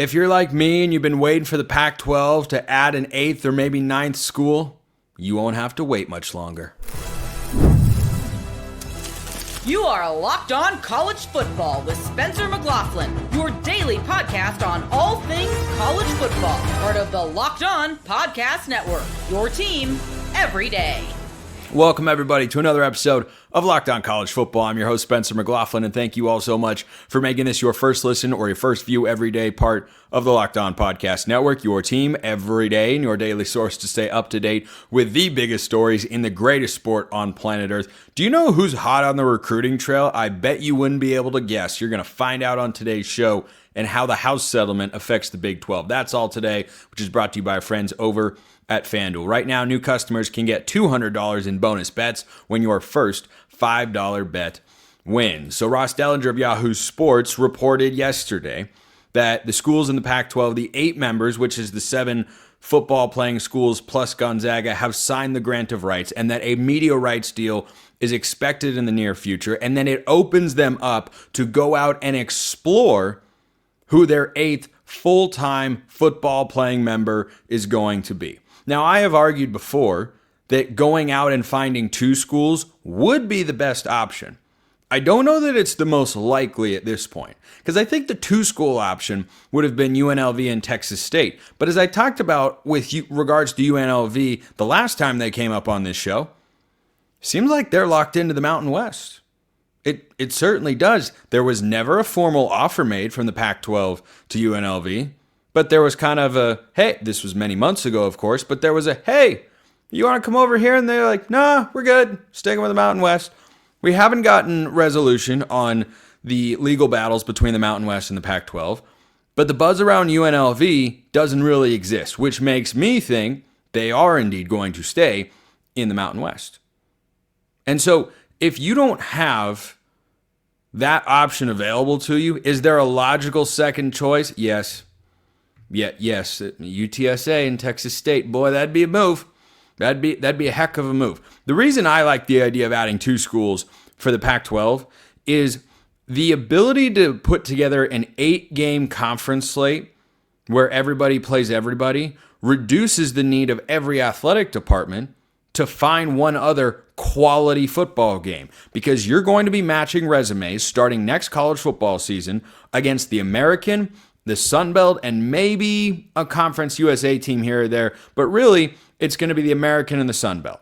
If you're like me and you've been waiting for the Pac-12 to add an 8th or maybe 9th school, you won't have to wait much longer. You are Locked On College Football with Spencer McLaughlin, your daily podcast on all things college football. Part of the Locked On Podcast Network, your team every day. Welcome, everybody, to another episode of Locked On College Football. I'm your host, Spencer McLaughlin, and thank you all so much for making this your first listen or your first view every day part of the Locked On Podcast Network, your team every day, and your daily source to stay up to date with the biggest stories in the greatest sport on planet Earth. Do you know who's hot on the recruiting trail? I bet you wouldn't be able to guess. You're going to find out on today's show and how the House settlement affects the Big 12. That's all today, which is brought to you by our friends over at FanDuel. Right now, new customers can get $200 in bonus bets when your first $5 bet wins. So Ross Dellinger of Yahoo Sports reported yesterday that the schools in the Pac-12, the 8 members, which is the 7 football playing schools plus Gonzaga, have signed the grant of rights, and that a media rights deal is expected in the near future. And then it opens them up to go out and explore who their 8th full-time football playing member is going to be. Now, I have argued before that going out and finding 2 schools would be the best option. I don't know that it's the most likely at this point, because I think the 2-school option would have been UNLV and Texas State. But as I talked about with regards to UNLV the last time they came up on this show, seems like they're locked into the Mountain West. It certainly does. There was never a formal offer made from the Pac-12 to UNLV. But there was kind of a, hey, this was many months ago, of course, but there was a, hey, you want to come over here? And they're like, nah, we're good. Sticking with the Mountain West. We haven't gotten resolution on the legal battles between the Mountain West and the Pac-12, but the buzz around UNLV doesn't really exist, which makes me think they are indeed going to stay in the Mountain West. And so if you don't have that option available to you, is there a logical second choice? Yes. Yes, UTSA and Texas State. Boy, that'd be a move. That'd be a heck of a move. The reason I like the idea of adding 2 schools for the Pac-12 is the ability to put together an 8-game conference slate where everybody plays everybody reduces the need of every athletic department to find one other quality football game, because you're going to be matching resumes starting next college football season against the American, the Sun Belt, and maybe a Conference USA team here or there, but really it's going to be the American and the Sun Belt,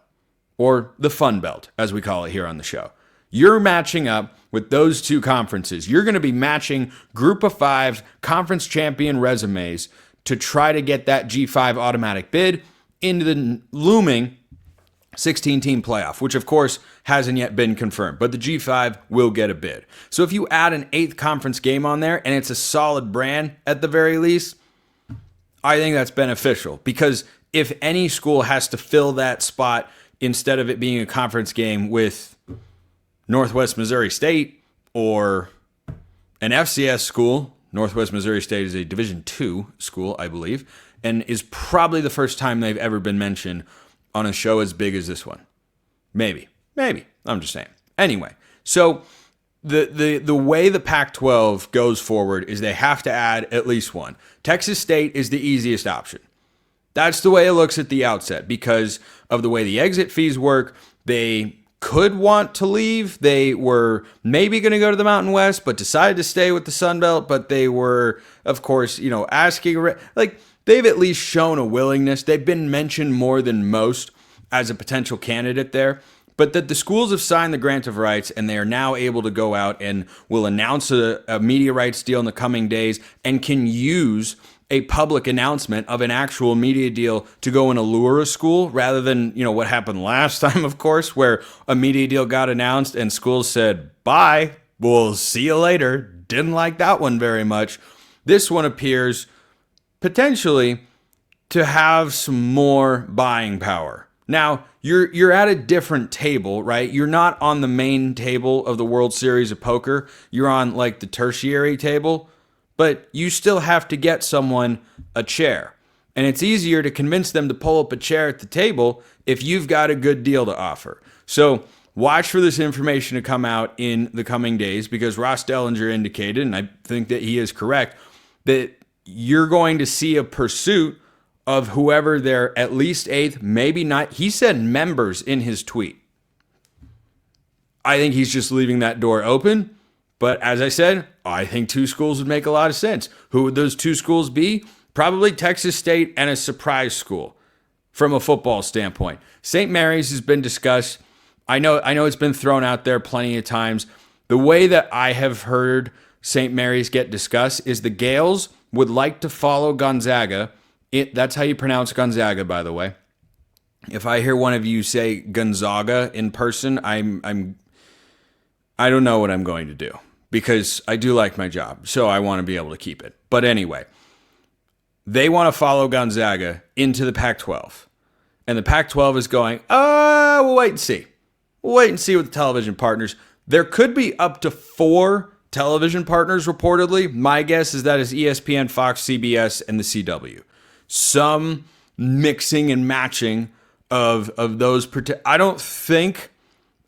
or the Fun Belt, as we call it here on the show. You're matching up with those 2 conferences. You're going to be matching Group of 5 conference champion resumes to try to get that G5 automatic bid into the looming 16-team playoff, which of course hasn't yet been confirmed, but the G5 will get a bid. So if you add an 8th conference game on there and it's a solid brand at the very least, I think that's beneficial, because if any school has to fill that spot instead of it being a conference game with Northwest Missouri State or an FCS school, Northwest Missouri State is a Division II school, I believe, and is probably the first time they've ever been mentioned on a show as big as this one. Maybe. I'm just saying. Anyway, so the way the Pac-12 goes forward is they have to add at least 1. Texas State is the easiest option. That's the way it looks at the outset because of the way the exit fees work. They could want to leave. They were maybe going to go to the Mountain West, but decided to stay with the Sun Belt. But they were, of course, asking, like, they've at least shown a willingness. They've been mentioned more than most as a potential candidate there. But that the schools have signed the grant of rights and they are now able to go out and will announce a media rights deal in the coming days and can use a public announcement of an actual media deal to go and allure a school rather than, what happened last time, of course, where a media deal got announced and schools said, bye, we'll see you later. Didn't like that one very much. This one appears potentially to have some more buying power. Now, you're at a different table, right? You're not on the main table of the World Series of Poker. You're on like the tertiary table, but you still have to get someone a chair. And it's easier to convince them to pull up a chair at the table if you've got a good deal to offer. So watch for this information to come out in the coming days because Ross Dellinger indicated, and I think that he is correct, that you're going to see a pursuit of whoever they're at least eighth, maybe not. He said members in his tweet. I think he's just leaving that door open. But as I said, I think two schools would make a lot of sense. Who would those two schools be? Probably Texas State and a surprise school from a football standpoint. St. Mary's has been discussed. I know it's been thrown out there plenty of times. The way that I have heard St. Mary's get discussed is the Gales would like to follow Gonzaga. That's how you pronounce Gonzaga, by the way. If I hear one of you say Gonzaga in person, I don't know what I'm going to do, because I do like my job, so I want to be able to keep it. But anyway, they want to follow Gonzaga into the Pac-12. And the Pac-12 is going, we'll wait and see. We'll wait and see with the television partners. There could be up to 4 television partners, reportedly. My guess is that is ESPN, Fox, CBS, and the CW. Some mixing and matching of those. I don't think,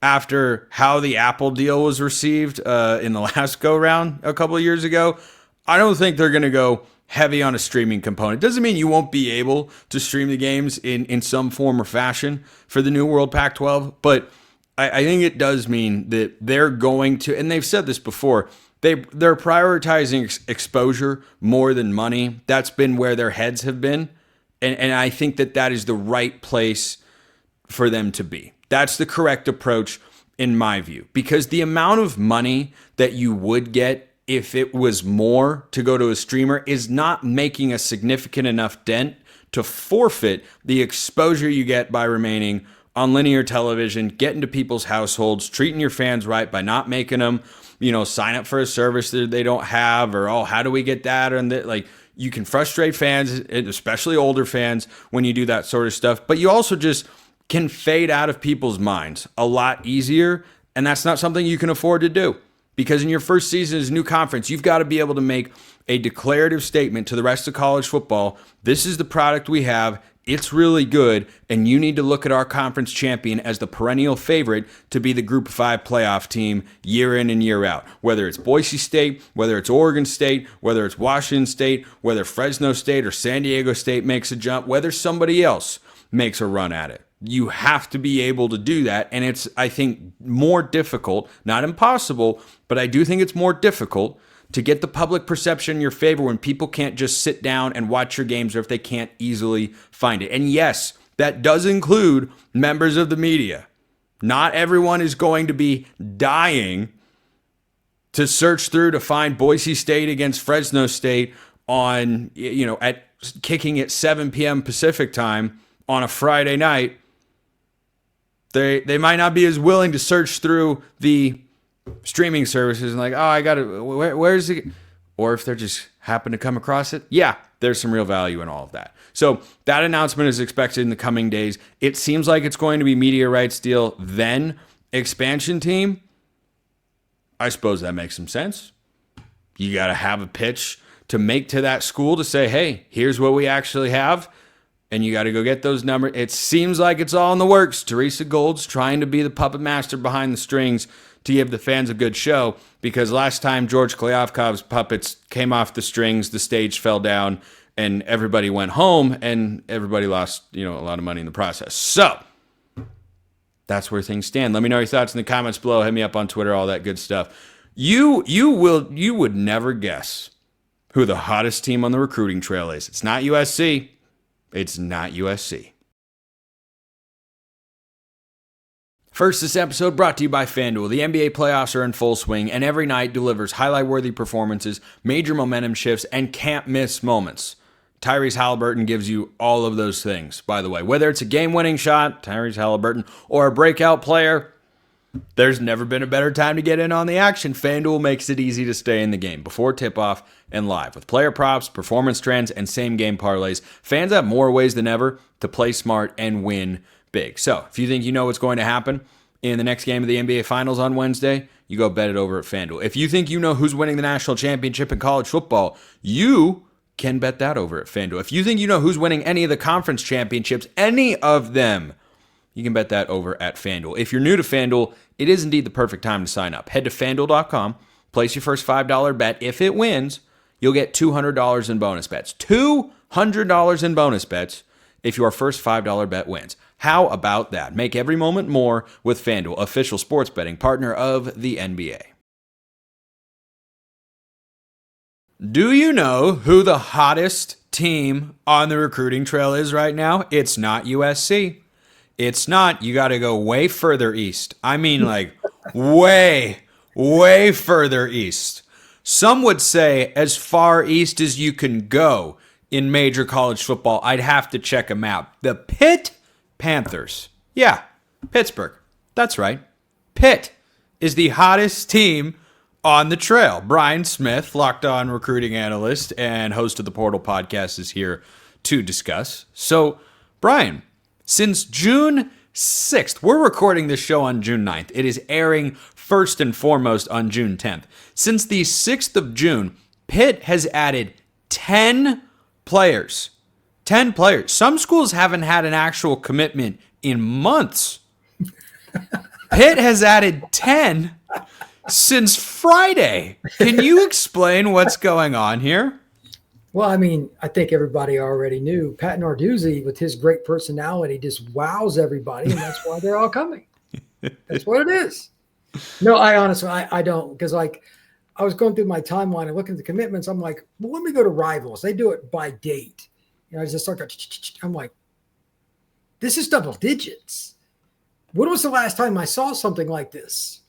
after how the Apple deal was received in the last go-round a couple of years ago, I don't think they're going to go heavy on a streaming component. Doesn't mean you won't be able to stream the games in some form or fashion for the New World Pac-12, but I think it does mean that they're going to, and they've said this before, they're prioritizing exposure more than money. That's been where their heads have been, and I think that is the right place for them to be. That's the correct approach in my view, because the amount of money that you would get if it was more to go to a streamer is not making a significant enough dent to forfeit the exposure you get by remaining on linear television, getting to people's households, treating your fans right by not making them, sign up for a service that they don't have, or, how do we get that? And that, like, you can frustrate fans, especially older fans, when you do that sort of stuff. But you also just can fade out of people's minds a lot easier, and that's not something you can afford to do. Because in your first season as a new conference, you've got to be able to make a declarative statement to the rest of college football. This is the product we have. It's really good, and you need to look at our conference champion as the perennial favorite to be the Group of 5 playoff team year in and year out. Whether it's Boise State, whether it's Oregon State, whether it's Washington State, whether Fresno State or San Diego State makes a jump, whether somebody else makes a run at it. You have to be able to do that, and it's, I think, more difficult, not impossible, but I do think it's more difficult to get the public perception in your favor when people can't just sit down and watch your games, or if they can't easily find it. And yes, that does include members of the media. Not everyone is going to be dying to search through to find Boise State against Fresno State on, at kicking at 7 p.m. Pacific time on a Friday night. They might not be as willing to search through the streaming services and like, I got to, where's it? Or if they're just happen to come across it, yeah, there's some real value in all of that. So that announcement is expected in the coming days. It seems like it's going to be media rights deal, then expansion team. I suppose that makes some sense. You got to have a pitch to make to that school to say, hey, here's what we actually have. And you got to go get those numbers. It seems like it's all in the works. Teresa Gold's trying to be the puppet master behind the strings to give the fans a good show, because last time George Klyavkov's puppets came off the strings, the stage fell down, and everybody went home, and everybody lost, a lot of money in the process. So that's where things stand. Let me know your thoughts in the comments below. Hit me up on Twitter, all that good stuff. You would never guess who the hottest team on the recruiting trail is. It's not USC. It's not USC. First, this episode brought to you by FanDuel. The NBA playoffs are in full swing, and every night delivers highlight-worthy performances, major momentum shifts, and can't-miss moments. Tyrese Halliburton gives you all of those things, by the way. Whether it's a game-winning shot, Tyrese Halliburton, or a breakout player, there's never been a better time to get in on the action. FanDuel makes it easy to stay in the game before tip-off and live. With player props, performance trends, and same-game parlays, fans have more ways than ever to play smart and win big. So, if you think you know what's going to happen in the next game of the NBA Finals on Wednesday, you go bet it over at FanDuel. If you think you know who's winning the national championship in college football, you can bet that over at FanDuel. If you think you know who's winning any of the conference championships, any of them, you can bet that over at FanDuel. If you're new to FanDuel, it is indeed the perfect time to sign up. Head to FanDuel.com, place your first $5 bet. If it wins, you'll get $200 in bonus bets. $200 in bonus bets if your first $5 bet wins. How about that? Make every moment more with FanDuel, official sports betting partner of the NBA. Do you know who the hottest team on the recruiting trail is right now? It's not USC. It's not. You got to go way further east. I mean, like way further east. Some would say as far east as you can go in major college football. I'd have to check a map. The Pitt Panthers. Yeah, Pittsburgh. That's right. Pitt is the hottest team on the trail. Brian Smith, Locked On recruiting analyst and host of the Portal podcast, is here to discuss. So, Brian, since June 6th, we're recording this show on June 9th. It is airing first and foremost on June 10th. Since the 6th of June, Pitt has added 10 players. 10 players. Some schools haven't had an actual commitment in months. Pitt has added 10 since Friday. Can you explain what's going on here? Well, I mean, I think everybody already knew. Pat Narduzzi, with his great personality, just wows everybody, and that's why they're all coming. That's what it is. No, I honestly, I don't, because like I was going through my timeline and looking at the commitments. I'm like, well, let me go to Rivals. They do it by date. You know, I just start going, I'm like, this is double digits. When was the last time I saw something like this?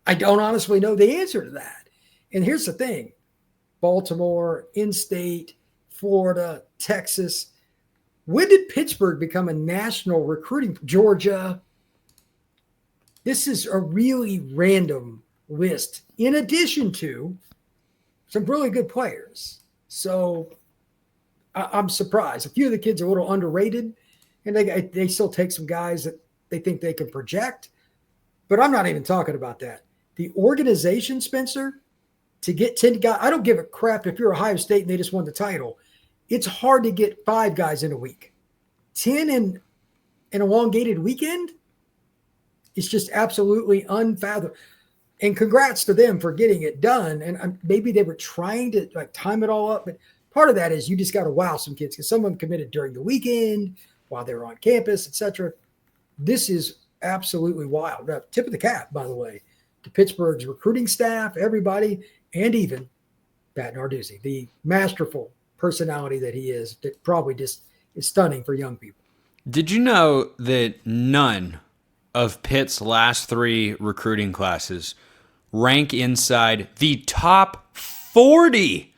I don't honestly know the answer to that. And here's the thing. Baltimore, in-state, Florida, Texas. When did Pittsburgh become a national recruiting? Georgia. This is a really random list in addition to some really good players. So I'm surprised. A few of the kids are a little underrated, and they still take some guys that they think they can project. But I'm not even talking about that. The organization, Spencer, to get 10 guys, I don't give a crap if you're Ohio State and they just won the title. It's hard to get 5 guys in a week. 10 in an elongated weekend? It's just absolutely unfathomable. And congrats to them for getting it done. And maybe they were trying to like time it all up. But part of that is you just got to wow some kids because some of them committed during the weekend while they were on campus, etc. This is absolutely wild. Tip of the cap, by the way, to Pittsburgh's recruiting staff, everybody, and even Pat Narduzzi, the masterful personality that he is, that probably just is stunning for young people. Did you know that none of Pitt's last 3 recruiting classes rank inside the top 40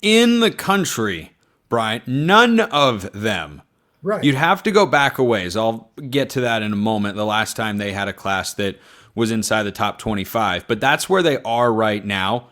in the country, Brian? None of them. Right. You'd have to go back a ways. I'll get to that in a moment. The last time they had a class that was inside the top 25, but that's where they are right now.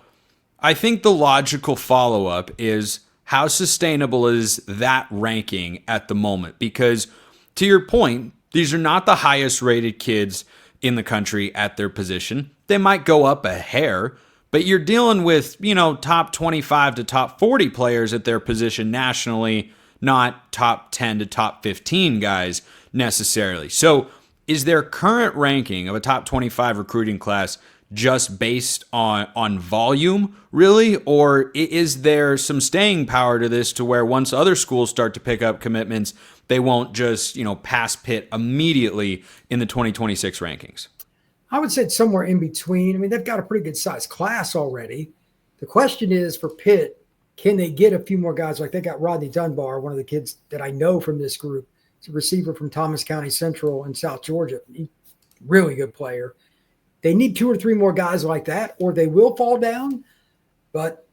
I think the logical follow-up is how sustainable is that ranking at the moment? Because to your point, these are not the highest rated kids in the country at their position. They might go up a hair, but you're dealing with, top 25 to top 40 players at their position nationally, not top 10 to top 15 guys necessarily. So is their current ranking of a top 25 recruiting class just based on volume, really? Or is there some staying power to this to where once other schools start to pick up commitments, they won't just, pass Pitt immediately in the 2026 rankings? I would say it's somewhere in between. I mean, they've got a pretty good sized class already. The question is for Pitt, can they get a few more guys? Like they got Rodney Dunbar, one of the kids that I know from this group. He's a receiver from Thomas County Central in South Georgia. Really good player. They need 2 or 3 more guys like that, or they will fall down. But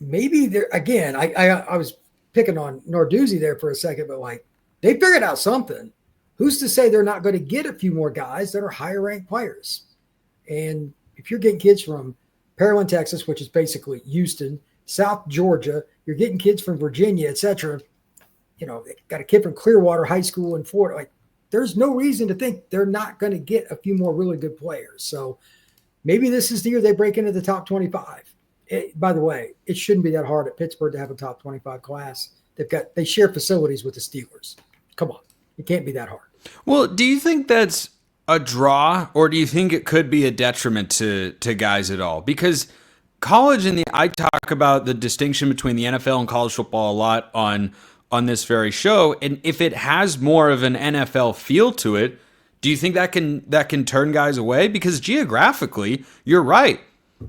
maybe they're, again, I was picking on Narduzzi there for a second, but like they figured out something. Who's to say they're not going to get a few more guys that are higher ranked players? And if you're getting kids from Pearland, Texas, which is basically Houston, South Georgia, you're getting kids from Virginia, etc. They got a kid from Clearwater High School in Florida. Like, there's no reason to think they're not going to get a few more really good players. So maybe this is the year they break into the top 25. By the way, it shouldn't be that hard at Pittsburgh to have a top 25 class. They share facilities with the Steelers. Come on. It can't be that hard. Well, do you think that's a draw, or do you think it could be a detriment to guys at all? Because college I talk about the distinction between the NFL and college football a lot on this very show. And if it has more of an NFL feel to it, do you think that can turn guys away? Because geographically, you're right.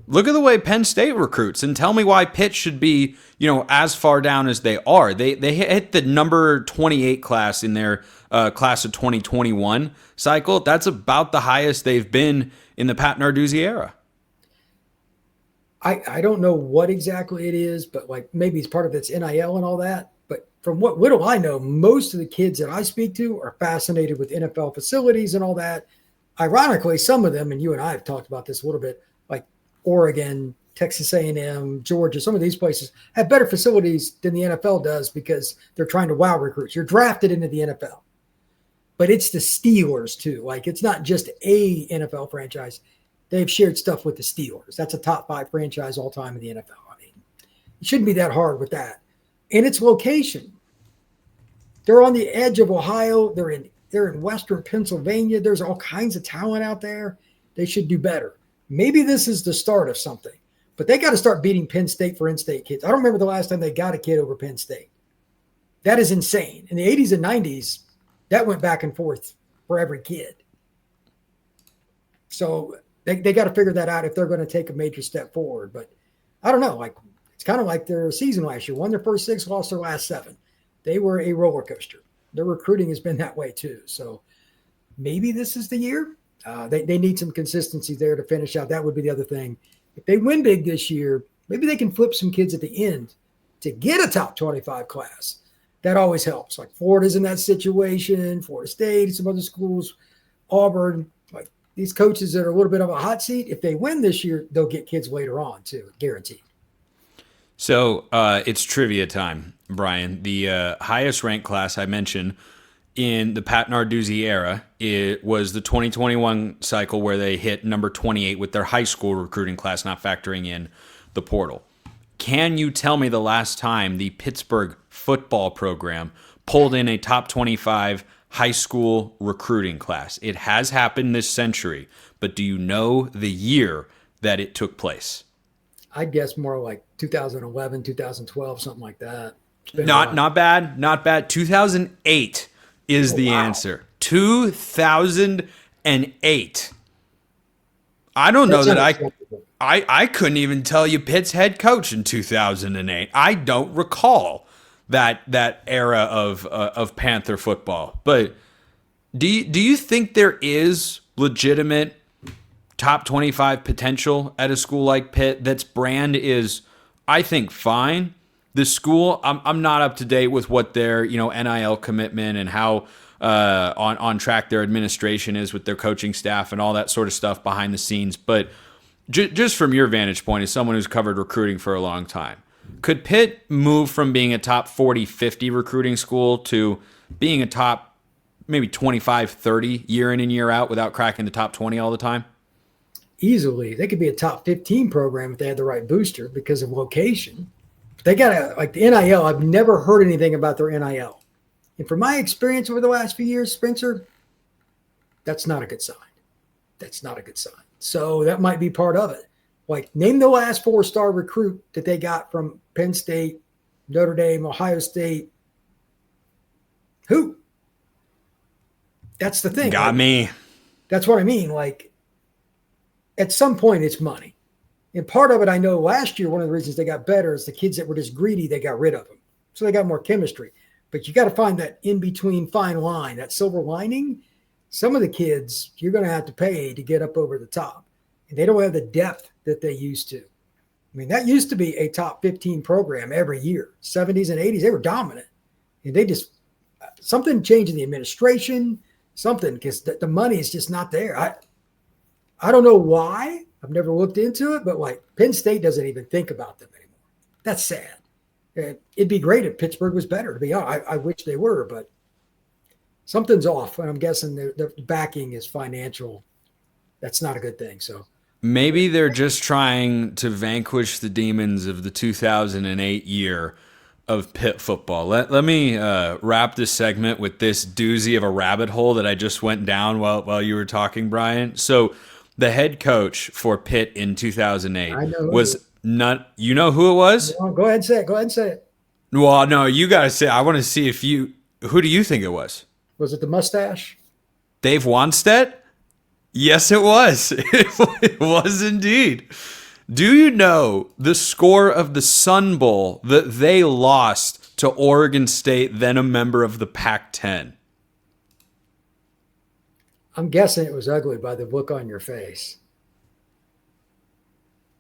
Look at the way Penn State recruits, and tell me why Pitt should be, as far down as they are. They hit the number 28 class in their class of 2021 cycle. That's about the highest they've been in the Pat Narduzzi era. I don't know what exactly it is, but like maybe it's part of its NIL and all that. But from what little I know, most of the kids that I speak to are fascinated with NFL facilities and all that. Ironically, some of them, and you and I have talked about this a little bit, like Oregon, Texas A&M, Georgia, some of these places have better facilities than the NFL does because they're trying to wow recruits. You're drafted into the NFL. But it's the Steelers too. Like it's not just a NFL franchise. They've shared stuff with the Steelers. That's a top 5 franchise all time in the NFL. I mean, it shouldn't be that hard with that. And its location. They're on the edge of Ohio. They're in Western Pennsylvania. There's all kinds of talent out there. They should do better. Maybe this is the start of something. But they got to start beating Penn State for in-state kids. I don't remember the last time they got a kid over Penn State. That is insane. In the 80s and 90s, that went back and forth for every kid. So they got to figure that out if they're going to take a major step forward. But I don't know. Like it's kind of like their season last year. Won their first 6, lost their last 7. They were a roller coaster. Their recruiting has been that way too. So maybe this is the year. They need some consistency there to finish out. That would be the other thing. If they win big this year, maybe they can flip some kids at the end to get a top 25 class. That always helps. Like Florida's in that situation, Florida State, some other schools, Auburn. Like these coaches that are a little bit of a hot seat, if they win this year, they'll get kids later on too, guaranteed. So it's trivia time, Brian. The highest ranked class I mentioned in the Pat Narduzzi era, it was the 2021 cycle where they hit number 28 with their high school recruiting class, not factoring in the portal. Can you tell me the last time the Pittsburgh football program pulled in a top 25 high school recruiting class? It has happened this century, but do you know the year that it took place? I guess more like 2011, 2012, something like that. Not bad. 2008 is the answer. 2008. I don't know that I couldn't even tell you Pitt's head coach in 2008. I don't recall that era of Panther football. But do you think there is legitimate top 25 potential at a school like Pitt that's brand is, I think, fine? The school, I'm not up to date with what their NIL commitment and how on track their administration is with their coaching staff and all that sort of stuff behind the scenes. But just from your vantage point as someone who's covered recruiting for a long time, could Pitt move from being a top 40, 50 recruiting school to being a top maybe 25, 30 year in and year out without cracking the top 20 all the time? Easily. They could be a top 15 program if they had the right booster because of location. They got like the NIL. I've never heard anything about their NIL. And from my experience over the last few years, Spencer, that's not a good sign. That's not a good sign. So that might be part of it. Like name the last 4-star recruit that they got from Penn State, Notre Dame, Ohio State. Who? That's the thing. Got me. That's what I mean. Like at some point it's money. And part of it, I know last year, one of the reasons they got better is the kids that were just greedy, they got rid of them. So they got more chemistry. But you got to find that in-between fine line, that silver lining. Some of the kids, you're going to have to pay to get up over the top. And they don't have the depth that they used to. I mean, that used to be a top 15 program every year. 70s and 80s, they were dominant. And they just – something changed in the administration, something, because the money is just not there. I don't know why. I've never looked into it, but like Penn State doesn't even think about them anymore. That's sad. It'd be great if Pittsburgh was better, to be honest. I wish they were, but something's off. And I'm guessing the backing is financial. That's not a good thing. So maybe they're just trying to vanquish the demons of the 2008 year of Pitt football. Let me wrap this segment with this doozy of a rabbit hole that I just went down while you were talking, Brian. So the head coach for Pitt in 2008 Not, you know who it was? Go ahead and say it. Go ahead and say it. Well, no, you got to say, I want to see who do you think it was? Was it the mustache? Dave Wanstead? Yes, it was. It was indeed. Do you know the score of the Sun Bowl that they lost to Oregon State, then a member of the Pac-10? I'm guessing it was ugly by the look on your face.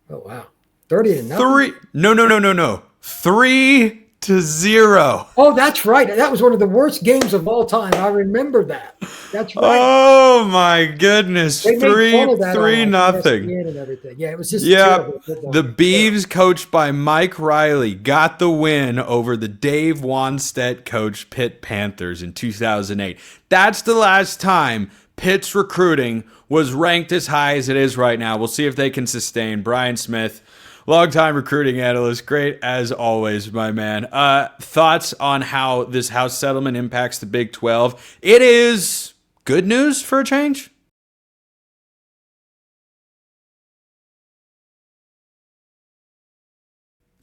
Oh, wow. 30-0. No. 3-0. Oh, that's right. That was one of the worst games of all time. I remember that. That's right. Oh my goodness. They made fun of that 3 on nothing. ESPN and everything. Yeah, it was just Yeah, terrible. the Beavs, coached by Mike Riley, got the win over the Dave Wanstead coached Pitt Panthers in 2008. That's the last time Pitt's recruiting was ranked as high as it is right now. We'll see if they can sustain. Brian Smith, longtime recruiting analyst, great as always, my man. Thoughts on how this House settlement impacts the Big 12? It is good news for a change.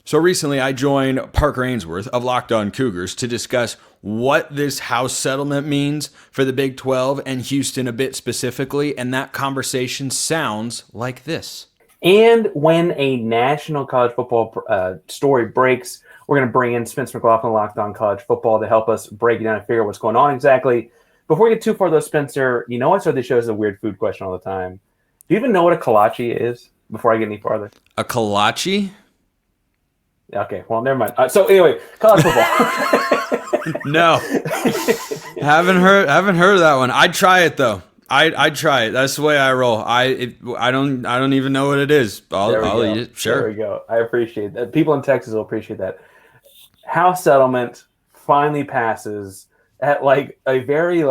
So recently I joined Parker Ainsworth of Locked On Cougs to discuss what this House settlement means for the Big 12 and Houston a bit specifically, and that conversation sounds like this. And when a national college football story breaks, we're going to bring in Spencer McLaughlin, Locked On College Football, to help us break it down and figure out what's going on exactly. Before we get too far, though, Spencer, you know I start this show as a weird food question all the time. Do you even know what a kolache is before I get any farther? A kolache? Okay, well, never mind. So anyway, college football. No, haven't heard of that one. I'd try it though. I'd try it. That's the way I roll. I don't even know what it is. I'll eat it. Sure. There we go. I appreciate that. People in Texas will appreciate that. House settlement finally passes at like a very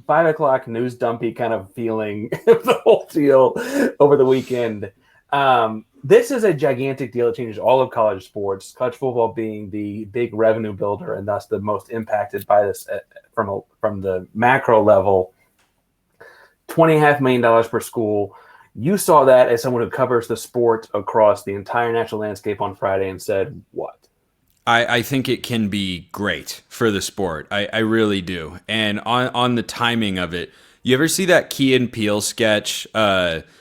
5 o'clock news dumpy kind of feeling of the whole deal over the weekend. This is a gigantic deal. It changes all of college sports, college football being the big revenue builder and thus the most impacted by this from the macro level. $20.5 million per school. You saw that as someone who covers the sport across the entire national landscape on Friday and said, what? I think it can be great for the sport. I really do. And on the timing of it, you ever see that Key and Peele sketch,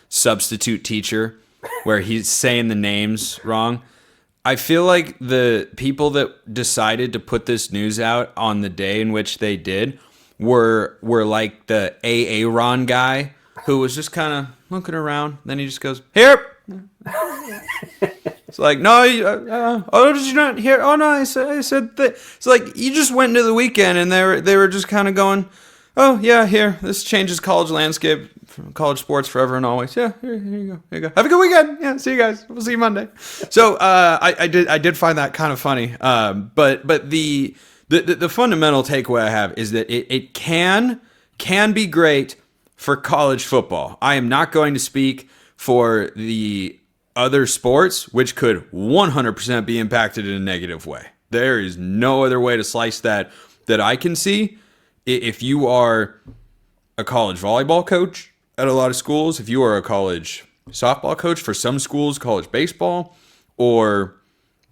Substitute Teacher, where he's saying the names wrong? I feel like the people that decided to put this news out on the day in which they did were like the Aaron guy who was just kind of looking around. Then he just goes, here. It's like, no, did you not hear? Oh, no, I said that. It's like, you just went into the weekend and they were just kind of going, oh, yeah, here, this changes college landscape, college sports forever and always. Yeah, here you go. Here you go. Have a good weekend. Yeah, see you guys. We'll see you Monday. So I did find that kind of funny. But the fundamental takeaway I have is that it can be great for college football. I am not going to speak for the other sports, which could 100% be impacted in a negative way. There is no other way to slice that I can see. If you are a college volleyball coach at a lot of schools, if you are a college softball coach for some schools, college baseball, or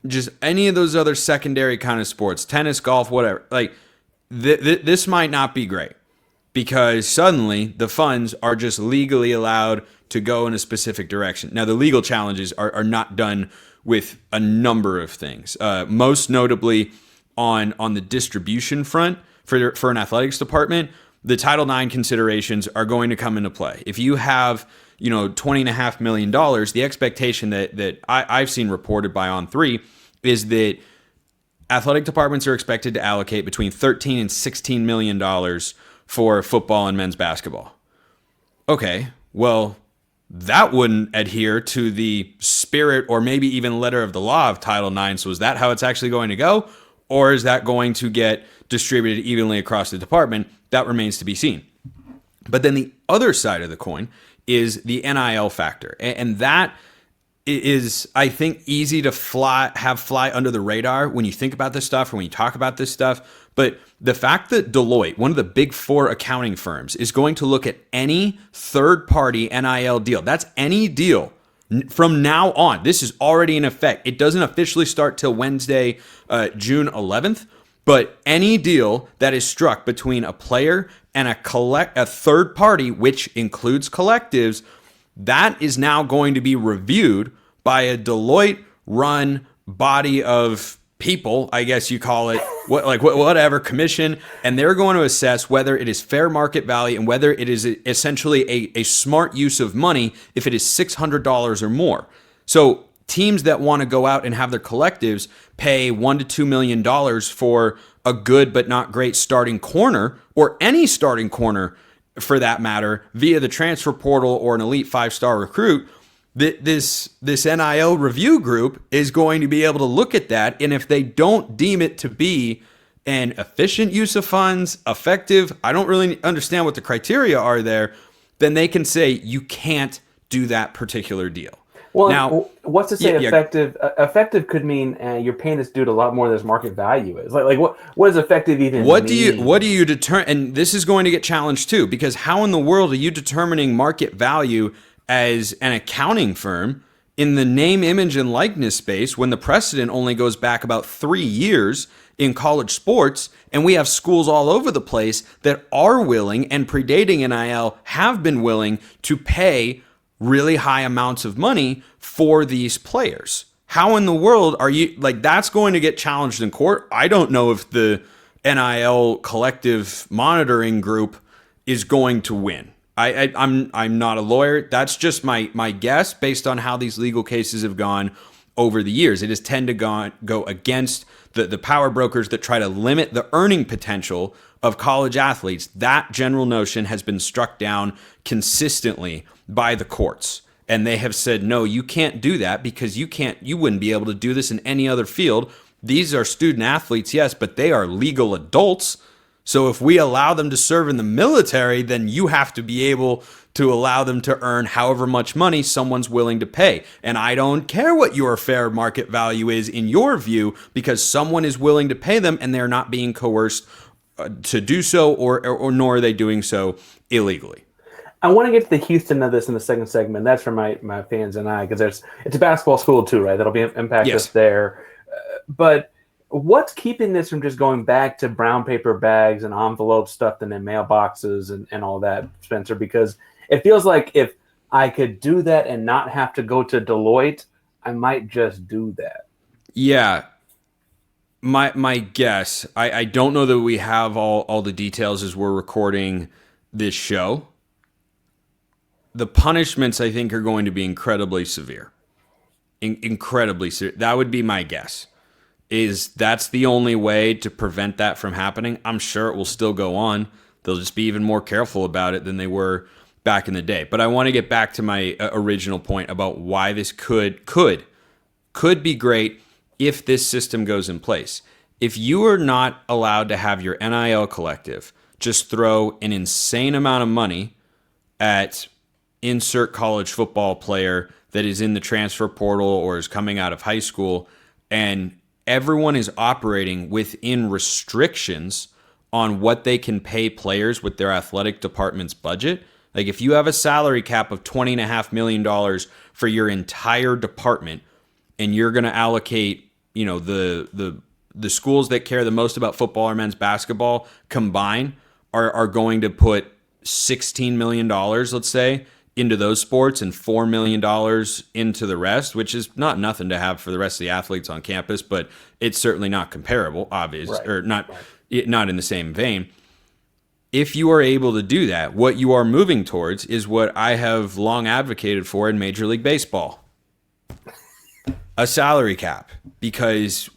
just any of those other secondary kind of sports, tennis, golf, whatever, like this might not be great because suddenly the funds are just legally allowed to go in a specific direction. Now, the legal challenges are not done with a number of things, most notably on the distribution front for an athletics department. The Title IX considerations are going to come into play. If you have, $20.5 million, the expectation that I've seen reported by On3 is that athletic departments are expected to allocate between $13 and $16 million for football and men's basketball. Okay, well, that wouldn't adhere to the spirit or maybe even letter of the law of Title IX. So is that how it's actually going to go? Or is that going to get distributed evenly across the department? That remains to be seen. But then the other side of the coin is the NIL factor. And that is, I think, easy to fly under the radar when you think about this stuff or when you talk about this stuff. But the fact that Deloitte, one of the big four accounting firms, is going to look at any third-party NIL deal, that's any deal From now on, this is already in effect. It doesn't officially start till Wednesday, June 11th, but any deal that is struck between a player and a third party, which includes collectives, that is now going to be reviewed by a Deloitte-run body of people, I guess you call it, whatever commission, and they're going to assess whether it is fair market value and whether it is essentially a smart use of money if it is $600 or more. So teams that want to go out and have their collectives pay $1 to $2 million for a good but not great starting corner, or any starting corner for that matter, via the transfer portal or an elite 5-star recruit, this NIL review group is going to be able to look at that, and if they don't deem it to be an efficient use of funds, effective, I don't really understand what the criteria are there, then they can say you can't do that particular deal. Well, now, what's to say effective? Effective could mean you're paying this dude a lot more than his market value is. Like what does effective even mean? What do you determine? And this is going to get challenged too, because how in the world are you determining market value as an accounting firm in the name, image, and likeness space when the precedent only goes back about 3 years in college sports, and we have schools all over the place that are willing and predating NIL have been willing to pay really high amounts of money for these players. How in the world are you, like, that's going to get challenged in court. I don't know if the NIL collective monitoring group is going to win. I'm not a lawyer. That's just my guess based on how these legal cases have gone over the years. It has tended to go against the power brokers that try to limit the earning potential of college athletes. That general notion has been struck down consistently by the courts. And they have said, no, you can't do that because you wouldn't be able to do this in any other field. These are student athletes, yes, but they are legal adults. So if we allow them to serve in the military, then you have to be able to allow them to earn however much money someone's willing to pay. And I don't care what your fair market value is in your view, because someone is willing to pay them and they're not being coerced to do so, or nor are they doing so illegally. I want to get to the Houston of this in the second segment. That's for my fans and I, because it's a basketball school too, right? That'll be impact us there. But what's keeping this from just going back to brown paper bags and envelopes stuffed in their mailboxes and all that, Spencer? Because it feels like if I could do that and not have to go to Deloitte, I might just do that. Yeah. My guess, I don't know that we have all the details as we're recording this show. The punishments, I think, are going to be incredibly severe. Incredibly severe. That would be my guess. That's the only way to prevent that from happening. I'm sure it will still go on. They'll just be even more careful about it than they were back in the day. But I want to get back to my original point about why this could be great if this system goes in place. If you are not allowed to have your NIL collective just throw an insane amount of money at insert college football player that is in the transfer portal or is coming out of high school, and everyone is operating within restrictions on what they can pay players with their athletic department's budget. Like if you have a salary cap of $20.5 million for your entire department, and you're going to allocate, the schools that care the most about football or men's basketball combined are going to put $16 million, let's say, into those sports and $4 million into the rest, which is not nothing to have for the rest of the athletes on campus, but it's certainly not comparable, obviously, right, or not in the same vein. If you are able to do that, what you are moving towards is what I have long advocated for in Major League Baseball. A salary cap. Because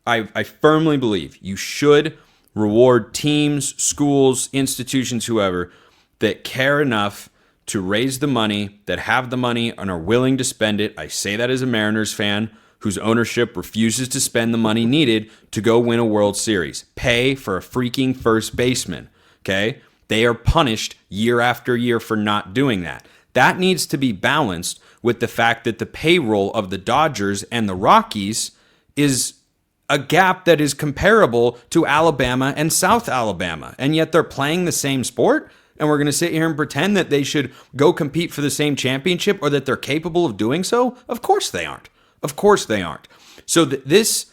I firmly believe you should reward teams, schools, institutions, whoever, that care enough to raise the money, that have the money and are willing to spend it. I say that as a Mariners fan whose ownership refuses to spend the money needed to go win a World Series. Pay for a freaking first baseman, okay? They are punished year after year for not doing that. That needs to be balanced with the fact that the payroll of the Dodgers and the Rockies is a gap that is comparable to Alabama and South Alabama, and yet they're playing the same sport. and we're going to sit here and pretend that they should go compete for the same championship or that they're capable of doing so? Of course they aren't. Of course they aren't. So this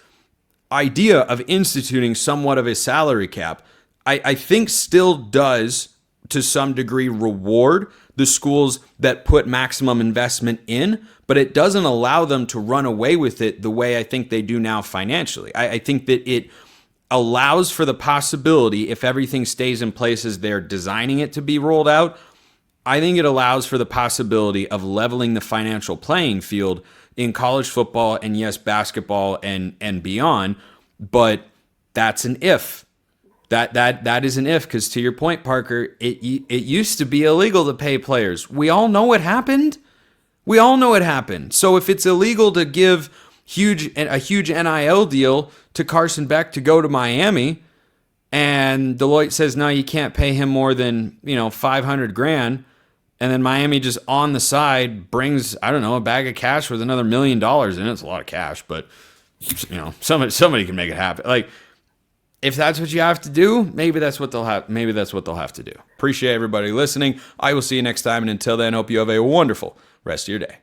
idea of instituting somewhat of a salary cap, I think still does to some degree reward the schools that put maximum investment in, but it doesn't allow them to run away with it the way I think they do now financially. I think that it allows for the possibility, if everything stays in place as they're designing it to be rolled out, I think it allows for the possibility of leveling the financial playing field in college football and, yes, basketball and beyond. But that's an if. That is an if, because to your point, Parker, it used to be illegal to pay players. We all know what happened. So if it's illegal to give a huge NIL deal to Carson Beck to go to Miami, and Deloitte says, no, you can't pay him more than, $500,000, and then Miami just on the side brings, I don't know, a bag of cash with another $1 million in it. It's a lot of cash, but somebody can make it happen. Like, if that's what you have to do, maybe that's what they'll have to do. Appreciate everybody listening. I will see you next time, and until then, hope you have a wonderful rest of your day.